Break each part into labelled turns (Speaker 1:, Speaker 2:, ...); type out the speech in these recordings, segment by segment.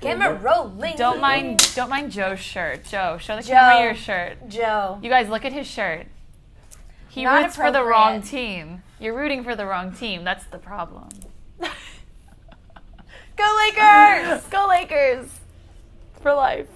Speaker 1: Camera rolling.
Speaker 2: Don't mind Joe's shirt. Joe, show the camera your shirt.
Speaker 1: Joe.
Speaker 2: You guys, look at his shirt. He
Speaker 1: Not
Speaker 2: roots for the wrong team. You're rooting for the wrong team. That's the problem.
Speaker 1: Go Lakers!
Speaker 2: Go Lakers! For life.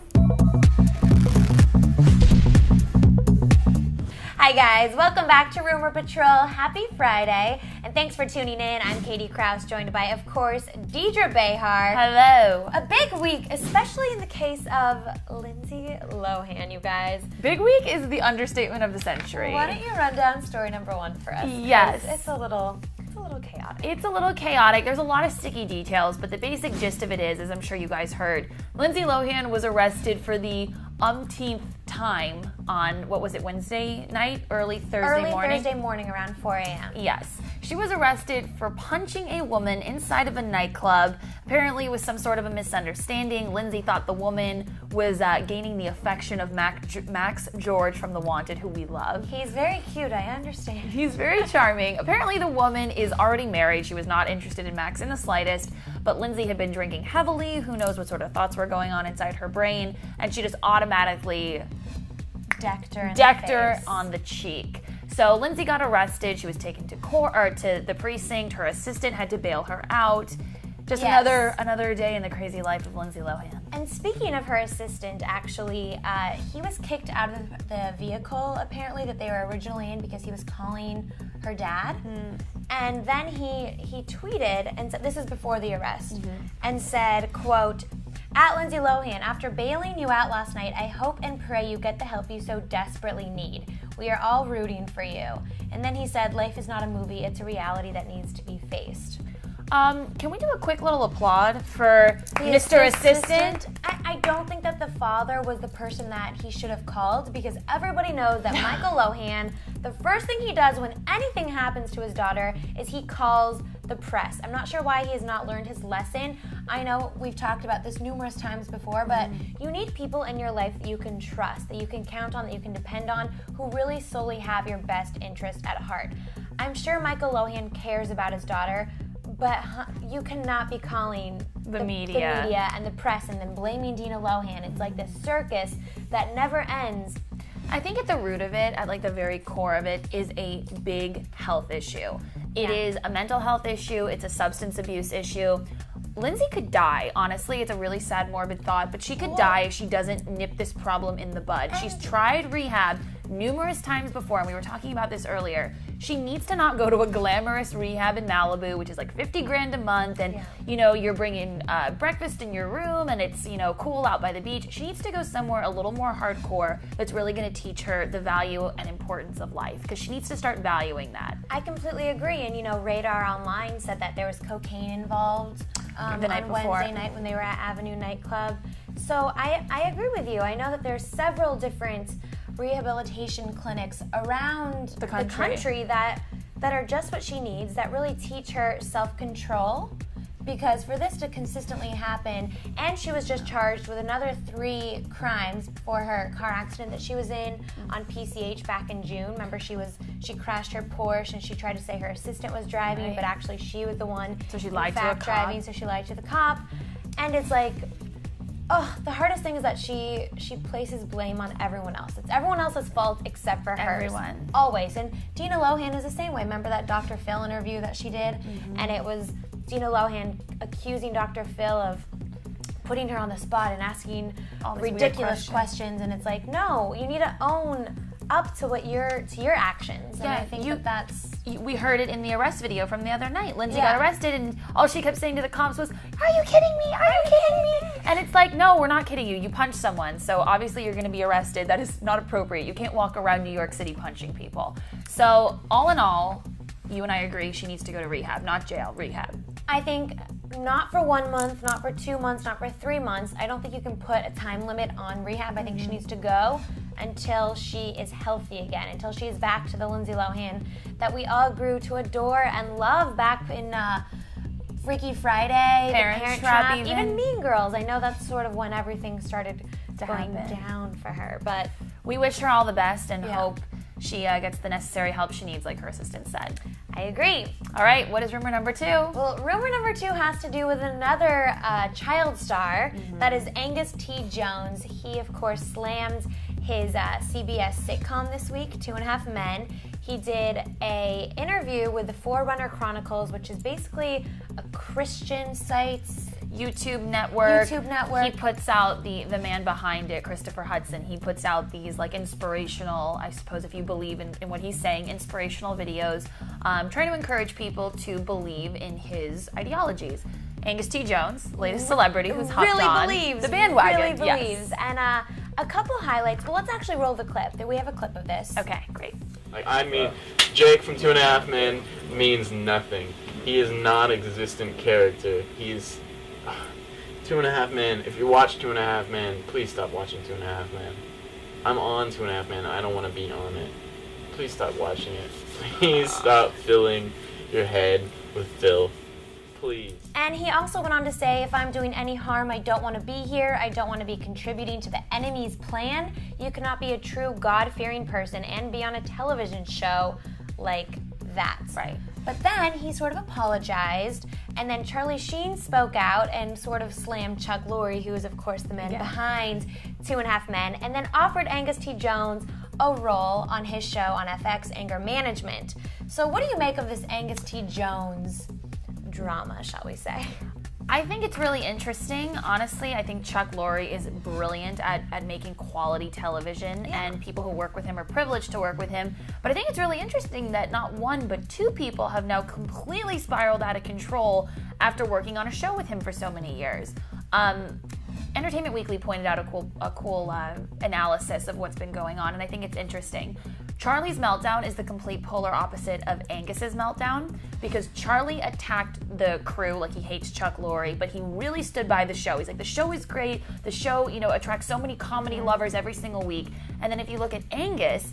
Speaker 1: Hi guys, welcome back to Rumor Patrol. Happy Friday, and thanks for tuning in. I'm Katie Krause, joined by, of course, Deidre Behar.
Speaker 2: Hello.
Speaker 1: A big week, especially in the case of Lindsay Lohan, you guys.
Speaker 2: Big week is the understatement of the century.
Speaker 1: Why don't you run down story number one for us?
Speaker 2: Yes.
Speaker 1: It's a little chaotic.
Speaker 2: It's a little chaotic. There's a lot of sticky details, but the basic gist of it is, as I'm sure you guys heard, Lindsay Lohan was arrested for the umpteenth time on, what was it, Wednesday night? Early Thursday morning?
Speaker 1: Early Thursday morning around 4 a.m.
Speaker 2: Yes. She was arrested for punching a woman inside of a nightclub. Apparently it was some sort of a misunderstanding. Lindsay thought the woman was gaining the affection of Max George from The Wanted, who we love.
Speaker 1: He's very cute, I understand.
Speaker 2: He's very charming. Apparently the woman is already married. She was not interested in Max in the slightest, but Lindsay had been drinking heavily. Who knows what sort of thoughts were going on inside her brain, and she just automatically
Speaker 1: decked
Speaker 2: her on the cheek. So Lindsay got arrested. She was taken to court or to the precinct. Her assistant had to bail her out. Just another day in the crazy life of Lindsay Lohan.
Speaker 1: And speaking of her assistant, actually, he was kicked out of the vehicle, apparently, that they were originally in because he was calling her dad. And then he tweeted, and this is before the arrest, and said, quote, "At Lindsay Lohan, after bailing you out last night, I hope and pray you get the help you so desperately need. We are all rooting for you." And then he said, "Life is not a movie, it's a reality that needs to be faced."
Speaker 2: Can we do a quick little applaud for Mr. Assistant?
Speaker 1: I don't think that the father was the person that he should have called, because everybody knows that Michael Lohan, the first thing he does when anything happens to his daughter is he calls the press. I'm not sure why he has not learned his lesson. I know we've talked about this numerous times before, but you need people in your life that you can trust, that you can count on, that you can depend on, who really solely have your best interest at heart. I'm sure Michael Lohan cares about his daughter, but you cannot be calling
Speaker 2: the media
Speaker 1: and the press and then blaming Dina Lohan. It's like this circus that never ends.
Speaker 2: I think at the root of it, at like the very core of it, is a big health issue. It is a mental health issue. It's a substance abuse issue. Lindsay could die, honestly. It's a really sad, morbid thought, but she could die if she doesn't nip this problem in the bud. She's tried rehab numerous times before, and we were talking about this earlier. She needs to not go to a glamorous rehab in Malibu, which is like 50 grand a month, and you know, you're bringing breakfast in your room, and it's, you know, cool out by the beach. She needs to go somewhere a little more hardcore that's really going to teach her the value and importance of life, because she needs to start valuing that.
Speaker 1: I completely agree, and you know, Radar Online said that there was cocaine involved on Wednesday night when they were at Avenue Nightclub. So I agree with you. I know that there's several different rehabilitation clinics around the country that are just what she needs, that really teach her self-control, because for this to consistently happen, and she was just charged with another 3 crimes for her car accident that she was in on PCH back in June. Remember, she crashed her Porsche and she tried to say her assistant was driving, but actually she was the one.
Speaker 2: So she lied to a cop.
Speaker 1: Driving, so she lied to the cop. And it's like, the hardest thing is that she places blame on everyone else. It's everyone else's fault except for hers.
Speaker 2: Everyone.
Speaker 1: Always. And Dina Lohan is the same way. Remember that Dr. Phil interview that she did? And it was Dina Lohan accusing Dr. Phil of putting her on the spot and asking all ridiculous questions. And it's like, no, you need to own up to your actions. And I think that's...
Speaker 2: We heard it in the arrest video from the other night. Lindsay got arrested, and all she kept saying to the cops was, "Are you kidding me? Are you kidding me?" And it's like, no, we're not kidding you. You punched someone, so obviously you're going to be arrested. That is not appropriate. You can't walk around New York City punching people. So all in all, you and I agree she needs to go to rehab, not jail, rehab.
Speaker 1: I think not for 1 month, not for 2 months, not for 3 months. I don't think you can put a time limit on rehab. I think she needs to go until she is healthy again, until she is back to the Lindsay Lohan that we all grew to adore and love back in Freaky Friday, Parent Trap, even Mean Girls. I know that's sort of when everything started going down for her. But
Speaker 2: we wish her all the best and hope she gets the necessary help she needs, like her assistant said.
Speaker 1: I agree.
Speaker 2: All right, what is rumor number 2?
Speaker 1: Well, rumor number 2 has to do with another child star. That is Angus T. Jones. He, of course, slammed his CBS sitcom this week, 2.5 Men. He did an interview with the Forerunner Chronicles, which is basically a Christian site.
Speaker 2: YouTube network.
Speaker 1: He
Speaker 2: puts out the man behind it, Christopher Hudson. He puts out these like inspirational, I suppose if you believe in what he's saying, inspirational videos, trying to encourage people to believe in his ideologies. Angus T. Jones, latest celebrity who's hopped on the bandwagon.
Speaker 1: Really believes. Yes. And a couple highlights. Well, let's actually roll the clip. We have a clip of this.
Speaker 2: Okay, great.
Speaker 3: I mean, Jake from 2.5 Men means nothing. He is non-existent character. He's 2.5 Men. If you watch 2.5 Men, please stop watching 2.5 Men. I'm on 2.5 Men. I don't want to be on it. Please stop watching it. Please stop filling your head with filth. Please.
Speaker 1: And he also went on to say, if I'm doing any harm, I don't want to be here. I don't want to be contributing to the enemy's plan. You cannot be a true God-fearing person and be on a television show like that.
Speaker 2: Right.
Speaker 1: But then he sort of apologized, and then Charlie Sheen spoke out and sort of slammed Chuck Lorre, who is, of course, the man behind 2.5 Men, and then offered Angus T. Jones a role on his show on FX, Anger Management. So what do you make of this Angus T. Jones drama, shall we say?
Speaker 2: I think it's really interesting. Honestly, I think Chuck Lorre is brilliant at making quality television, and people who work with him are privileged to work with him. But I think it's really interesting that not one but 2 people have now completely spiraled out of control after working on a show with him for so many years. Entertainment Weekly pointed out a cool analysis of what's been going on, and I think it's interesting. Charlie's meltdown is the complete polar opposite of Angus's meltdown, because Charlie attacked the crew like he hates Chuck Lorre, but he really stood by the show. He's like, the show is great. The show, attracts so many comedy lovers every single week. And then if you look at Angus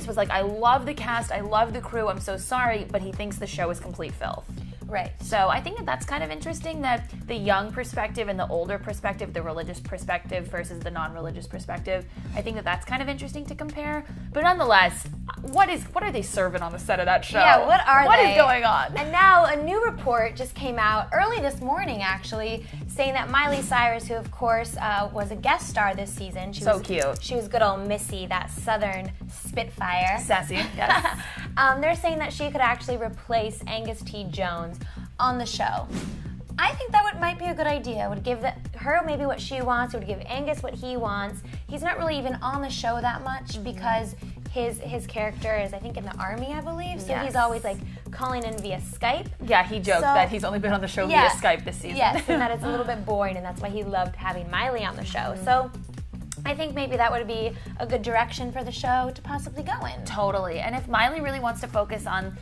Speaker 2: was like, I love the cast, I love the crew, I'm so sorry, but he thinks the show is complete filth.
Speaker 1: Right.
Speaker 2: So I think that's kind of interesting, that the young perspective and the older perspective, the religious perspective versus the non-religious perspective, I think that's kind of interesting to compare. But nonetheless, what are they serving on the set of that show?
Speaker 1: Yeah, what
Speaker 2: is going on?
Speaker 1: And now a new report just came out early this morning, actually, saying that Miley Cyrus, who of course was a guest star this season, she was
Speaker 2: cute.
Speaker 1: She was good old Missy, that Southern Spitfire.
Speaker 2: Sassy, yes.
Speaker 1: They're saying that she could actually replace Angus T. Jones on the show. I think that might be a good idea. It would give her maybe what she wants. It would give Angus what he wants. He's not really even on the show that much because his character is, I think, in the Army, I believe. So he's always like calling in via Skype.
Speaker 2: Yeah, he joked that he's only been on the show via Skype this season.
Speaker 1: Yes, and that it's a little bit boring, and that's why he loved having Miley on the show. So I think maybe that would be a good direction for the show to possibly go in.
Speaker 2: Totally. And if Miley really wants to focus on,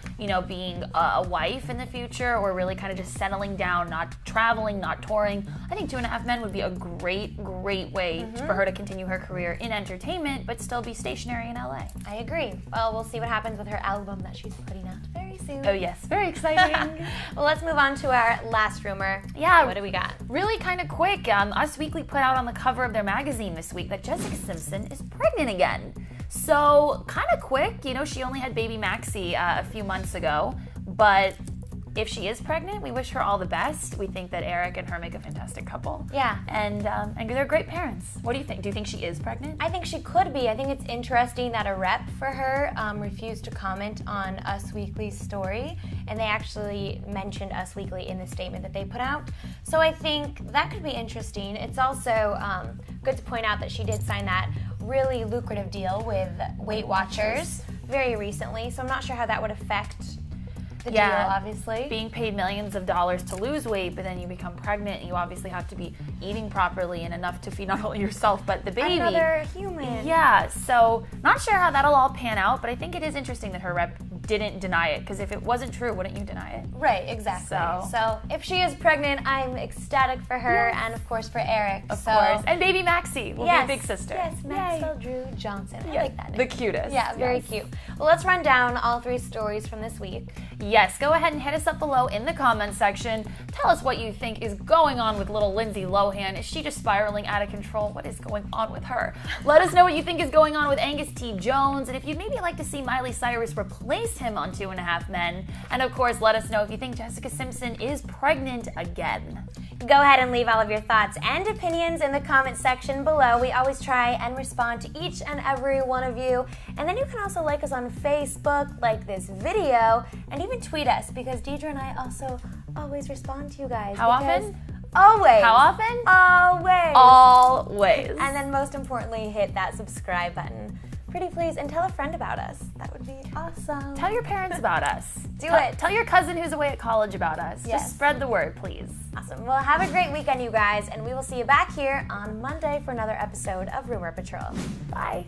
Speaker 2: being a wife in the future, or really kind of just settling down, not traveling, not touring, I think 2.5 Men would be a great way for her to continue her career in entertainment, but still be stationary in LA.
Speaker 1: I agree. Well, we'll see what happens with her album that she's putting out very soon.
Speaker 2: Oh yes, very exciting.
Speaker 1: Well, let's move on to our last rumor.
Speaker 2: Yeah.
Speaker 1: What do we got?
Speaker 2: Really kind of quick. Us Weekly put out on the cover of their magazine this week that Jessica Simpson is pregnant again. So kind of quick, she only had baby Maxie a few months ago, but if she is pregnant, we wish her all the best. We think that Eric and her make a fantastic couple.
Speaker 1: Yeah.
Speaker 2: And they're great parents. What do you think? Do you think she is pregnant?
Speaker 1: I think she could be. I think it's interesting that a rep for her refused to comment on Us Weekly's story, and they actually mentioned Us Weekly in the statement that they put out. So I think that could be interesting. It's also good to point out that she did sign that really lucrative deal with Weight Watchers very recently, so I'm not sure how that would affect the deal, obviously.
Speaker 2: Being paid millions of dollars to lose weight, but then you become pregnant, and you obviously have to be eating properly and enough to feed not only yourself, but the baby.
Speaker 1: Another human.
Speaker 2: Yeah, so not sure how that'll all pan out, but I think it is interesting that her rep didn't deny it, because if it wasn't true, wouldn't you deny it?
Speaker 1: Right, exactly. So if she is pregnant, I'm ecstatic for her, and of course for Eric.
Speaker 2: Of course. And baby Maxie will be a big sister.
Speaker 1: Yes, Maxwell Drew Johnson. I like that name.
Speaker 2: The cutest.
Speaker 1: Yeah, very cute. Well, let's run down all 3 stories from this week.
Speaker 2: Yes, go ahead and hit us up below in the comments section. Tell us what you think is going on with little Lindsay Lohan. Is she just spiraling out of control? What is going on with her? Let us know what you think is going on with Angus T. Jones, and if you'd maybe like to see Miley Cyrus replace him on 2.5 Men. And of course, let us know if you think Jessica Simpson is pregnant again.
Speaker 1: Go ahead and leave all of your thoughts and opinions in the comment section below. We always try and respond to each and every one of you. And then you can also like us on Facebook, like this video, and even tweet us, because Deidre and I also always respond to you guys.
Speaker 2: How often?
Speaker 1: Always.
Speaker 2: How often?
Speaker 1: Always.
Speaker 2: Always.
Speaker 1: And then most importantly, hit that subscribe button. Pretty please, and tell a friend about us. That would be awesome.
Speaker 2: Tell your parents about us.
Speaker 1: Do it.
Speaker 2: Tell your cousin who's away at college about us.
Speaker 1: Yes.
Speaker 2: Just spread the word, please.
Speaker 1: Awesome. Well, have a great weekend, you guys, and we will see you back here on Monday for another episode of Rumor Patrol.
Speaker 2: Bye.